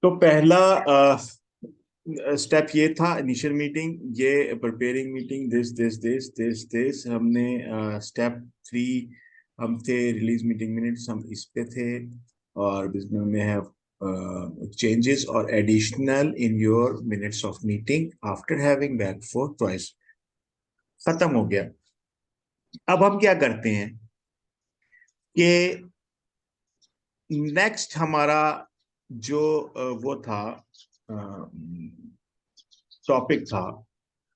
तो पहला स्टेप ये था इनिशियल मीटिंग, ये प्रिपेयरिंग मीटिंग, दिस हमने स्टेप 3 हम थे रिलीज मीटिंग मिनट्स, हम इस पे थे। और इसमें में है चेंजेस और additional in your minutes of meeting after having back for twice, खत्म हो गया। अब हम क्या करते हैं कि नेक्स्ट हमारा जो वो था, टॉपिक था,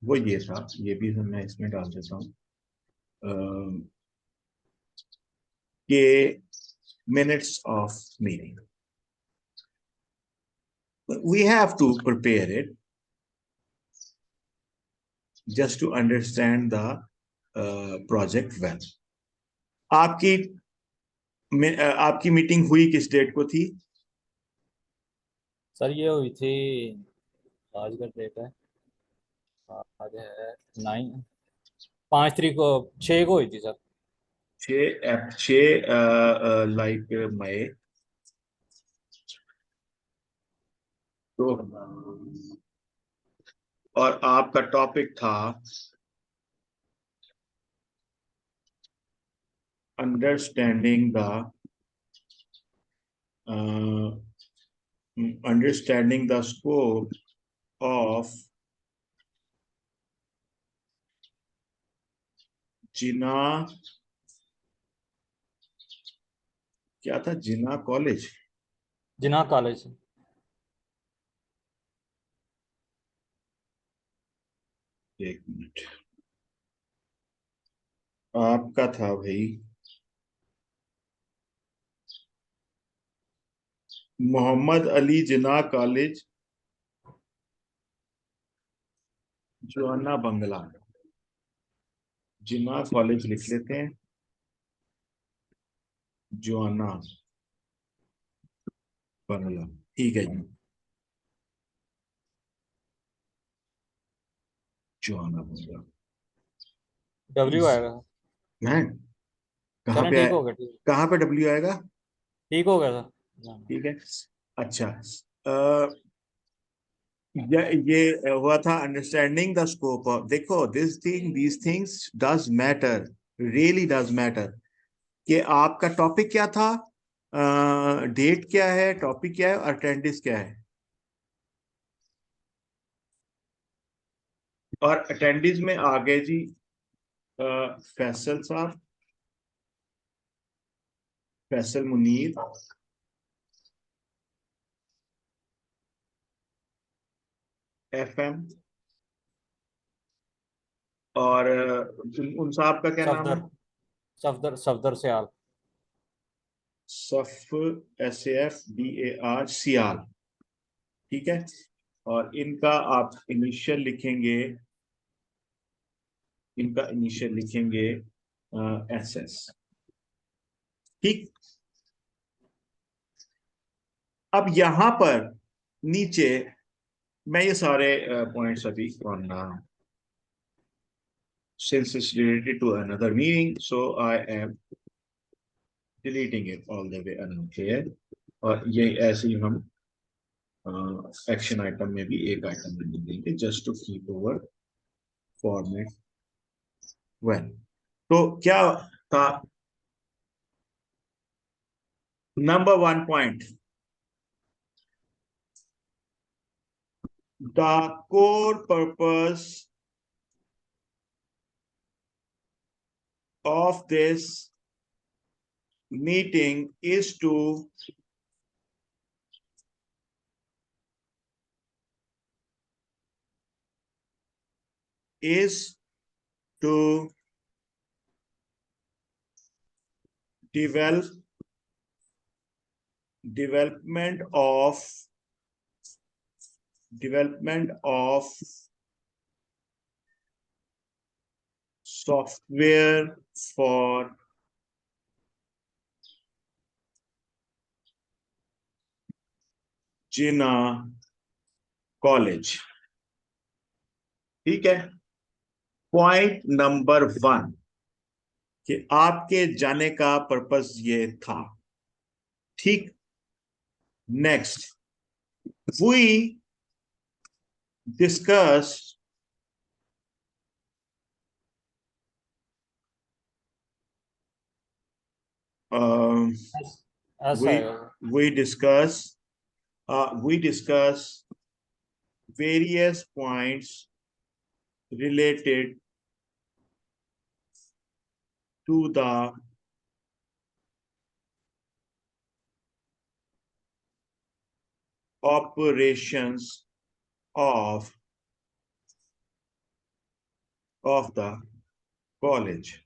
वो ये था, ये भी मैं इसमें डाल देता हूँ कि minutes of meeting. We have to prepare it just to understand the project well. आपकी आपकी मीटिंग हुई किस डेट को थी? सर ये हुई थी, आज का डेट है, आज है 5 तारीख को, 6 को हुई थी सर। 6 मई। तो और आपका टॉपिक था अंडरस्टैंडिंग द स्कोप ऑफ जिना, क्या था, जिना कॉलेज। जिन्ना कॉलेज। एक मिनट, आपका था भाई मोहम्मद अली जिना कॉलेज, जोआना बंगला। जिना कॉलेज लिख लेते हैं, जोआना बंगला, ठीक है जी, जोआना बंगला। डब्ल्यू आएगा। है कहाँ चलें पे ठीक हो गया, ठीक। कहाँ पे डब्ल्यू आएगा? ठीक हो गया सर। ठीक है। अच्छा, अ, ये हुआ था अंडरस्टैंडिंग द स्कोप ऑफ, देखो these things does matter, really does matter, कि आपका टॉपिक क्या था, डेट क्या है, टॉपिक क्या है, अटेंडेंस क्या है। और अटेंडेंस में आ गए जी फैसल साहब, फैसल मुनीर, FM, और उन साहब का क्या नाम है? सफदर, सफदर सफदर से आल। सफ, SAFDAR सियाल, ठीक है। और इनका आप इनिशियल लिखेंगे, इनका इनिशियल लिखेंगे SS, ठीक। अब यहां पर नीचे मैं ये सारे पॉइंट्स अभी पढ़ना, since it's related to another meaning, so I am deleting it all the way around here। और ये ऐसे ही हम एक्शन आइटम में भी एक आइटम में देंगे, just to keep over format well. तो क्या था number 1 point, the core purpose of this meeting is to is to develop development of software for Jinnah college, ठीक है। पॉइंट नंबर 1 कि आपके जाने का पर्पस ये था, ठीक। नेक्स्ट, We discussed um, ऐसा है वो। we discuss we discuss various points related to the operations of the college।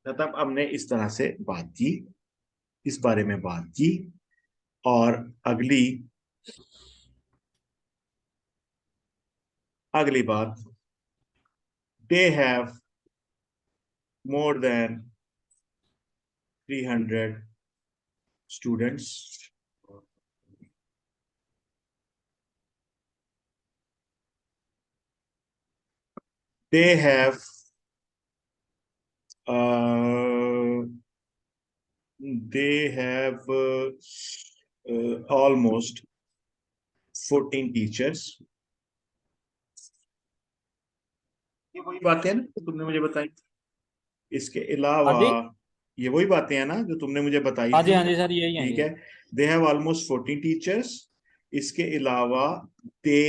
मतलब हमने इस तरह से बात की, इस बारे में बात की। और अगली अगली बात, they have more than 300 students। They have uh, almost 14 teachers। ये वही बातें हैं ना जो तुमने मुझे बताई। इसके हाँ अलावा जी। ये वही बातें हैं ना जो तुमने मुझे बताई हाँ जी, थी। हाँ जी सर, यही है ठीक ये। है। They have almost 14 teachers. इसके अलावा they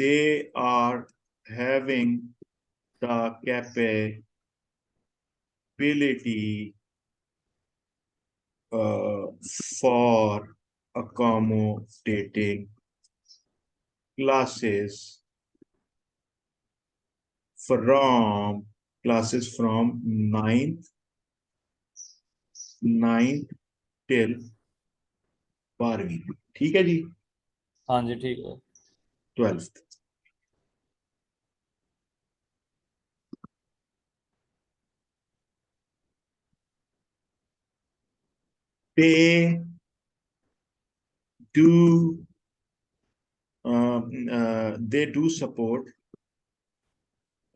they are having the capability for accommodating classes from ninth till 12वीं। ठीक है जी। हाँ जी, ठीक है। 12th। they do they do support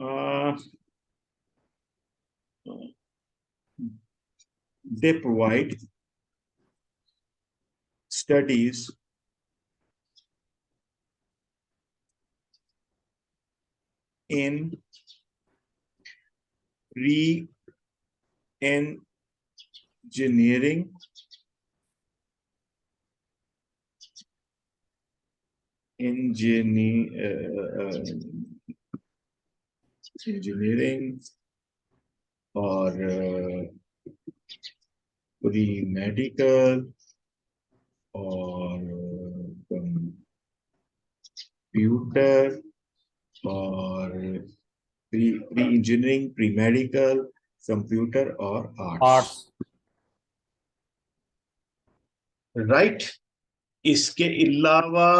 uh, they provide studies in re-engineering engineering और प्री मेडिकल और कंप्यूटर और pre engineering, pre medical, computer और आर्ट्स। आर्ट्स। राइट। इसके अलावा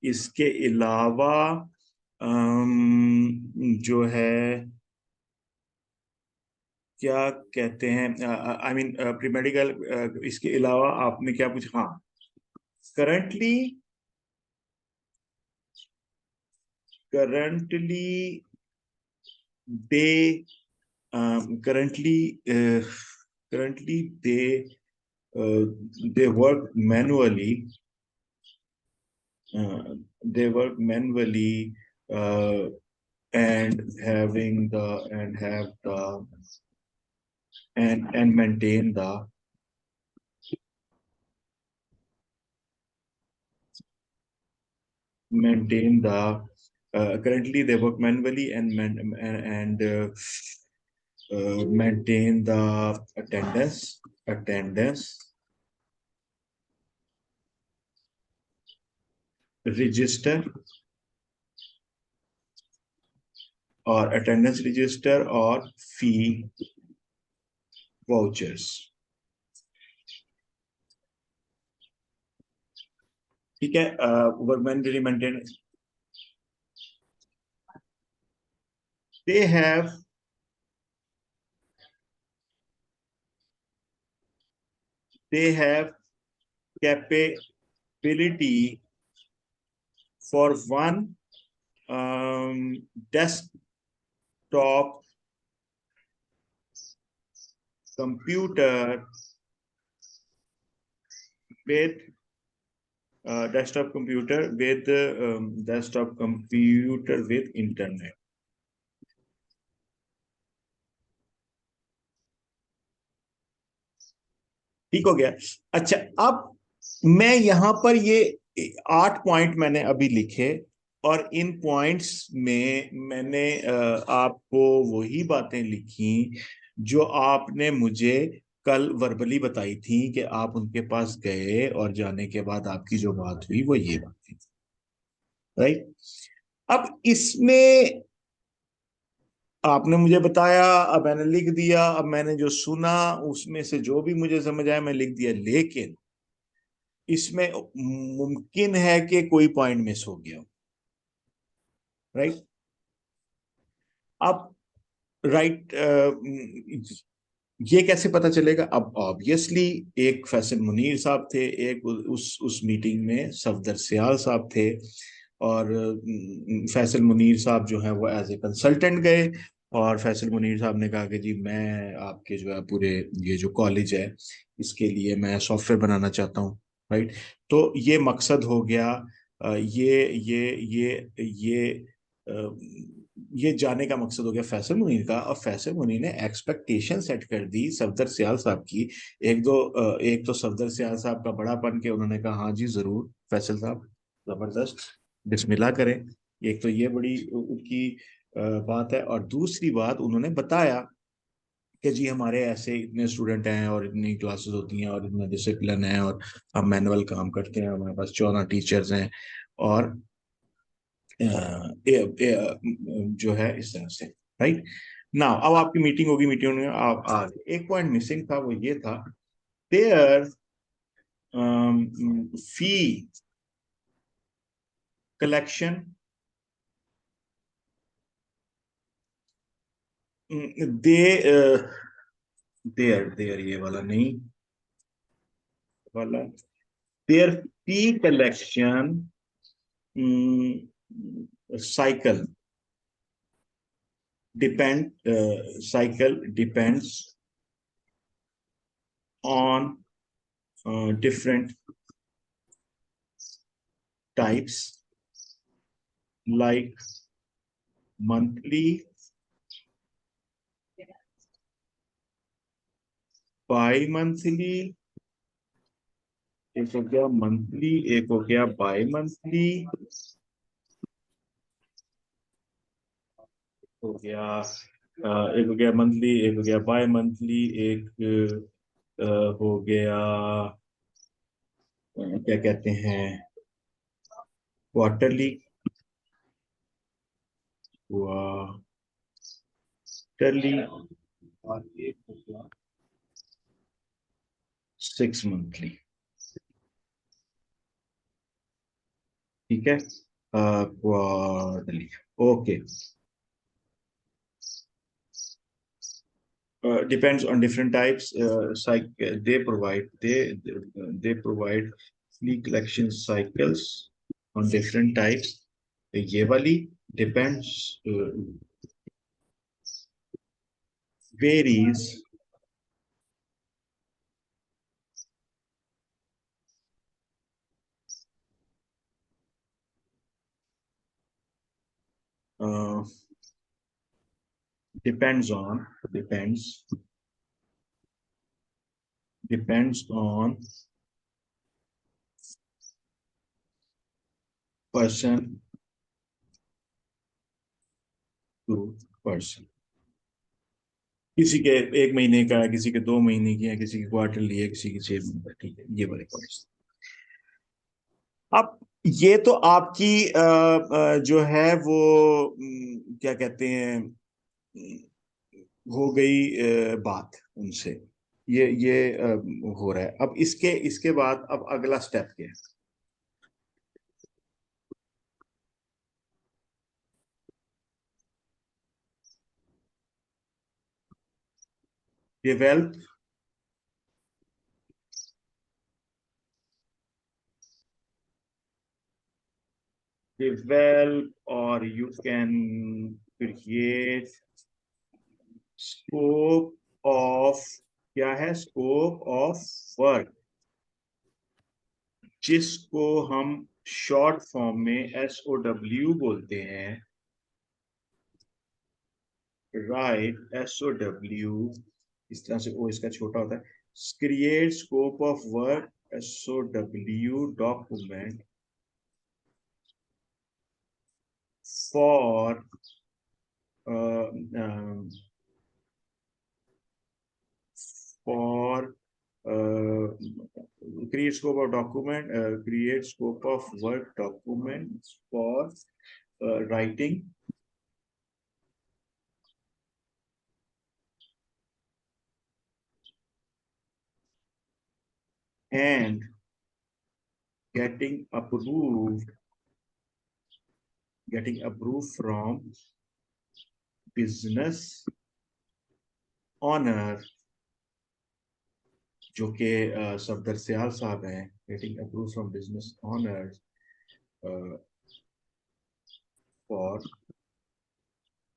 इसके अलावा जो है क्या कहते हैं, आई मीन प्री मेडिकल, इसके अलावा आपने क्या पूछा? हाँ, currently currently they currently uh, they work manually, they work manually uh, and having the and have the and maintain the currently they work manually and maintain the attendance register और attendance register और फी vouchers. ठीक है। Mandatory maintain, they have capability for one desktop computer with desktop computer with internet. ठीक हो गया। अच्छा, अब मैं यहां पर ये 8 पॉइंट मैंने अभी लिखे, और इन पॉइंट्स में मैंने आपको वही बातें लिखी जो आपने मुझे कल वर्बली बताई थी कि आप उनके पास गए और जाने के बाद आपकी जो बात हुई वो ये बात थी, राइट। अब इसमें आपने मुझे बताया, अब मैंने लिख दिया, अब मैंने जो सुना उसमें से जो भी मुझे समझ आया मैं लिख दिया, लेकिन इसमें मुमकिन है कि कोई पॉइंट मिस हो गया, राइट। अब राइट, ये कैसे पता चलेगा? अब ऑब्वियसली एक फैसल मुनीर साहब थे, एक उस मीटिंग में सफदर सियाल साहब थे, और फैसल मुनीर साहब जो है वो एज ए कंसल्टेंट गए, और फैसल मुनीर साहब ने कहा कि जी मैं आपके जो है पूरे ये जो कॉलेज है इसके लिए मैं सॉफ्टवेयर बनाना चाहता हूँ, राइट। तो ये मकसद हो गया। ये जाने का मकसद हो गया फैसल मुनीर का, और फैसल मुनीर ने एक्सपेक्टेशन सेट कर दी सफदर सियाल साहब की। एक तो सफदर सियाल साहब का बड़ापन के उन्होंने कहा हाँ जी जरूर फैसल साहब, जबरदस्त, बिस्मिल्लाह करें। एक तो ये बड़ी उनकी बात है, और दूसरी बात उन्होंने बताया कि जी हमारे ऐसे इतने स्टूडेंट हैं और इतनी क्लासेस होती हैं और इतना डिसिप्लिन है, और हम मैनुअल काम करते हैं, हमारे पास 14 टीचर्स हैं, और जो है इस तरह से, राइट ना। अब आपकी मीटिंग होगी, मीटिंग में आप आ एक पॉइंट मिसिंग था, वो ये था there fee collection, they there there ये वाला नहीं, वाला there fee collection cycle depends on different types like monthly, bi-monthly, एक हो गया मंथली, एक हो गया बाई मंथली, हो गया एक हो गया मंथली, एक हो गया बाई मंथली, एक हो गया क्या कहते हैं क्वार्टरली, क्वार्टरली, और एक हो गया 6 मंथली। ठीक है, quarterly, okay. Depends on different types. They provide flea collection cycles on different types. ये वाली depends, varies uh, depends on person to person. किसी के 1 महीने का है, किसी के 2 महीने की है, किसी की क्वार्टरली है, किसी की 6 महीने। ठीक है, ये वाले पॉइंट्स। अब ये तो आपकी जो है वो क्या कहते हैं हो गई बात उनसे, ये हो रहा है। अब इसके इसके बाद अब अगला स्टेप क्या है? Develop develop or you can create scope of, क्या है scope of work, जिसको हम शॉर्ट फॉर्म में SOW बोलते हैं, राइट। SOW इस तरह से ओ इसका छोटा होता है। Create scope of work SOW document for for create scope of document, create scope of work documents for writing and getting approved from business owner, जो कि सफदर सियाल साहब हैं, getting approve from business honours for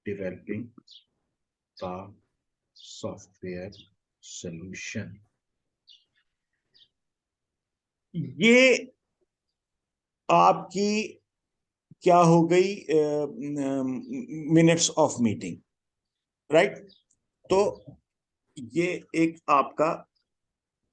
developing the software solution. ये आपकी क्या हो गई minutes of meeting, right. तो ये एक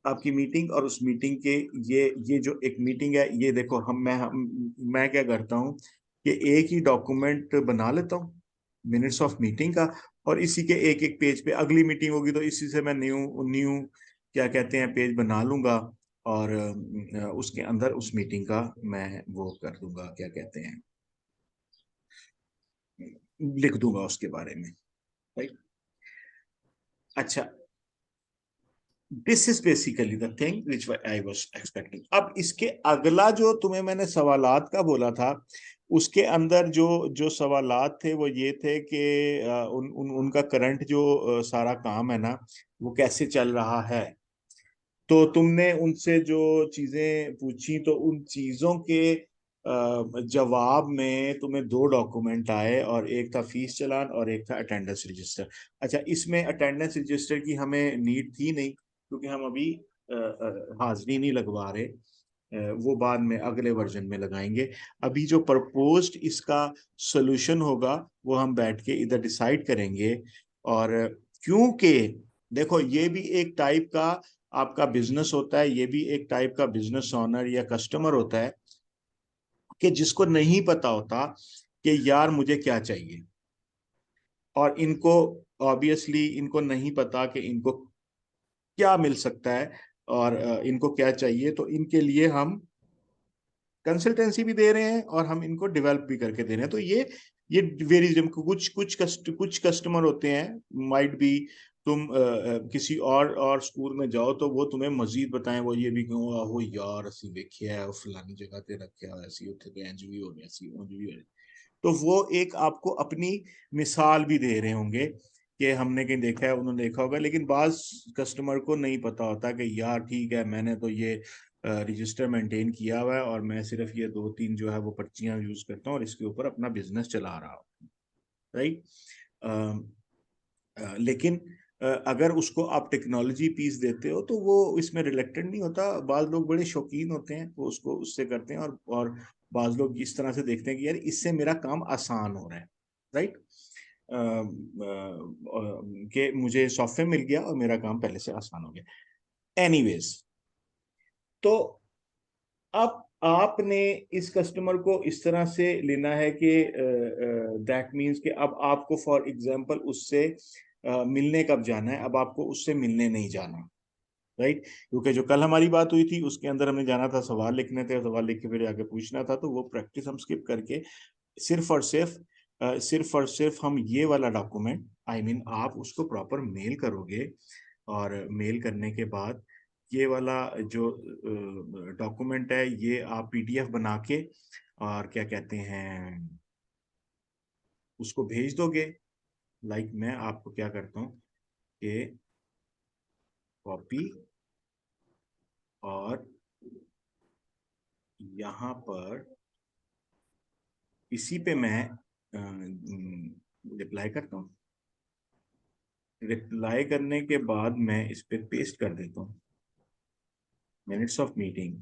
आपकी मीटिंग, और उस मीटिंग के ये जो एक मीटिंग है, ये देखो मैं क्या करता हूँ कि एक ही डॉक्यूमेंट बना लेता हूँ मिनट्स ऑफ मीटिंग का, और इसी के एक एक पेज पे अगली मीटिंग होगी तो इसी से मैं न्यू न्यू क्या कहते हैं पेज बना लूंगा, और उसके अंदर उस मीटिंग का मैं वो कर दूंगा, क्या कहते हैं, लिख दूंगा उसके बारे में, राइट। अच्छा, this is basically the thing which I was expecting. अब इसके अगला जो तुम्हें मैंने सवालात का बोला था, उसके अंदर जो जो सवालात थे वो ये थे कि उनका करंट जो सारा काम है ना, वो कैसे चल रहा है। तो तुमने उनसे जो चीजें पूछी, तो उन चीजों के जवाब में तुम्हें दो डॉक्यूमेंट आए, और एक था फीस चालान और एक था अटेंडेंस रजिस्टर। अच्छा, इसमें अटेंडेंस रजिस्टर की हमें नीड थी नहीं, क्योंकि हम अभी हाजिरी नहीं लगवा रहे, वो बाद में अगले वर्जन में लगाएंगे। अभी जो प्रपोज्ड इसका सोल्यूशन होगा वो हम बैठ के इधर डिसाइड करेंगे। और क्योंकि देखो, ये भी एक टाइप का आपका बिजनेस होता है, ये भी एक टाइप का बिजनेस ओनर या कस्टमर होता है कि जिसको नहीं पता होता कि यार मुझे क्या चाहिए, और इनको ऑब्वियसली इनको नहीं पता कि इनको क्या मिल सकता है, और इनको क्या चाहिए। तो इनके लिए हम कंसल्टेंसी भी दे रहे हैं और हम इनको डेवलप भी करके दे रहे हैं। तो ये वेरीज, कुछ कस्टमर होते हैं, माइट बी तुम किसी और स्कूल में जाओ तो वो तुम्हें मजीद बताएं, वो ये भी कहो आहो यार असि देखिया है फलानी जगह ते रखा ऐसी उत्थे ते इंज भी हो गया सी उंज भी हो गया। तो वो एक आपको अपनी मिसाल भी दे रहे होंगे कि हमने कहीं देखा है, उन्होंने देखा होगा। लेकिन बाज कस्टमर को नहीं पता होता कि यार ठीक है, मैंने तो ये रजिस्टर मेंटेन किया हुआ है और मैं सिर्फ ये दो तीन जो है वो पर्चियां यूज करता हूँ और इसके ऊपर अपना बिजनेस चला रहा हूँ, राइट। लेकिन अगर उसको आप टेक्नोलॉजी पीस देते हो तो वो इसमें रिलेक्टेड नहीं होता। बाज लोग बड़े शौकीन होते हैं, वो उसको उससे करते हैं, और बाज लोग इस तरह से देखते हैं कि यार इससे मेरा काम आसान हो रहा है, राइट। कि मुझे सॉफ्टवेयर मिल गया और मेरा काम पहले से आसान हो गया। एनीवेज, तो अब आपने इस कस्टमर को इस तरह से लेना है कि दैट मीन्स कि अब आपको फॉर एग्जांपल उससे मिलने कब जाना है, अब आपको उससे मिलने नहीं जाना, राइट। क्योंकि जो कल हमारी बात हुई थी उसके अंदर हमने जाना था, सवाल लिखने थे, सवाल लिख के फिर आगे पूछना था, तो वो प्रैक्टिस हम स्किप करके सिर्फ हम ये वाला डॉक्यूमेंट, आई मीन आप उसको प्रॉपर मेल करोगे, और मेल करने के बाद ये वाला जो डॉक्यूमेंट है ये आप PDF बना के और क्या कहते हैं उसको भेज दोगे। लाइक मैं आपको क्या करता हूँ कि कॉपी, और यहाँ पर इसी पे मैं रिप्लाई करता हूँ। रिप्लाई करने के बाद मैं इस पे पेस्ट कर देता हूँ मिनट्स ऑफ मीटिंग,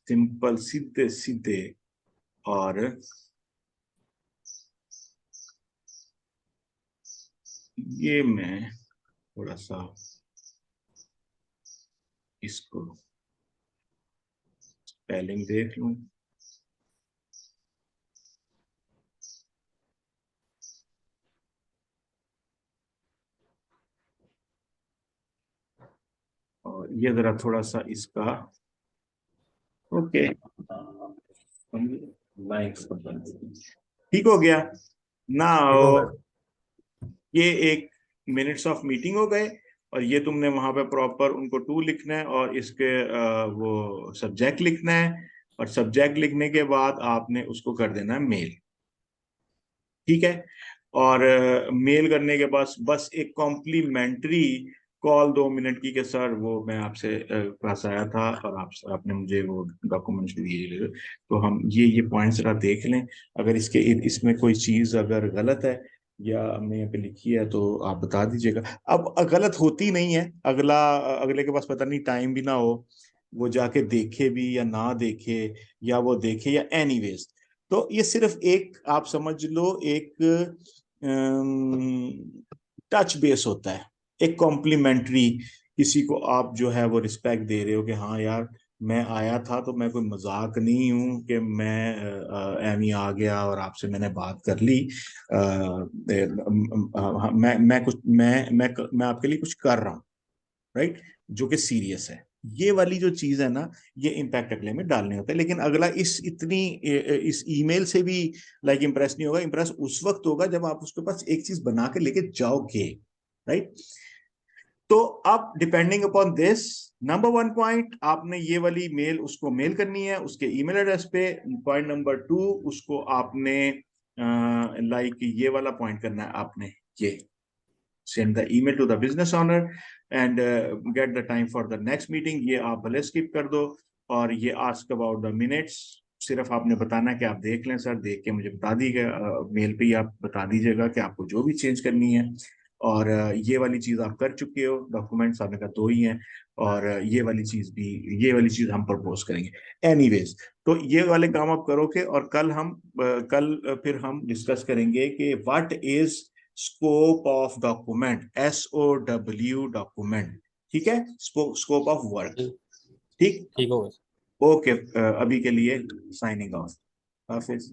सिंपल सीधे सीधे। और ये मैं थोड़ा सा इसको स्पेलिंग देख लूं। और ये जरा थोड़ा सा इसका ओके लाइक्स ठीक हो गया ना। ठीक हो गया। ये एक मिनट्स ऑफ मीटिंग हो गए। और ये तुमने वहां पे प्रॉपर उनको टू लिखना है और इसके वो सब्जेक्ट लिखना है। और सब्जेक्ट लिखने के बाद आपने उसको कर देना है मेल। ठीक है। और मेल करने के बाद बस एक कॉम्प्लीमेंट्री कॉल 2 मिनट की के सर वो मैं आपसे पास आया था और आपने मुझे वो डॉक्यूमेंट्स भी दिए, तो हम ये पॉइंट्स जरा देख लें। अगर इसमें कोई चीज अगर गलत है या हमने यहाँ पे लिखी है तो आप बता दीजिएगा। अब गलत होती नहीं है, अगले के पास पता नहीं टाइम भी ना हो, वो जाके देखे भी या ना देखे, या वो देखे या एनीवेज। तो ये सिर्फ एक आप समझ लो एक टच बेस होता है, एक कॉम्प्लीमेंट्री। किसी को आप जो है वो रिस्पेक्ट दे रहे हो कि हाँ यार मैं आया था तो मैं कोई मजाक नहीं हूं कि मैं एमी आ गया और आपसे मैंने बात कर ली। मैं कुछ मैं आपके लिए कुछ कर रहा हूँ, राइट, जो कि सीरियस है। ये वाली जो चीज है ना, ये इम्पैक्ट अगले में डालने होते हैं। लेकिन अगला इस ईमेल से भी लाइक इंप्रेस नहीं होगा। इंप्रेस उस वक्त होगा जब आप उसके पास एक चीज बना के लेके जाओगे, राइट। तो अब depending upon this, number 1 point आपने ये वाली मेल उसको मेल करनी है उसके ईमेल एड्रेस पे। पॉइंट नंबर 2 उसको आपने लाइक ये वाला पॉइंट करना है आपने, ये send the email to the business owner and get the time for the next meeting। ये आप भले स्किप कर दो। और ये ask about the minutes सिर्फ आपने बताना कि आप देख लें सर, देख के मुझे बता दीजिएगा, मेल पे ही आप बता दीजिएगा कि आपको जो भी चेंज करनी है। और ये वाली चीज आप कर चुके हो, डॉक्यूमेंट्स आपने कहा 2 ही हैं। और ये वाली चीज हम प्रपोज करेंगे एनीवेज। तो ये वाले काम आप करोगे और फिर हम डिस्कस करेंगे कि what is scope of document, SOW document. ठीक है, स्कोप ऑफ वर्क। ठीक। ठीक। ठीक हो गया। ओके, अभी के लिए साइनिंग ऑफ। हाफिज।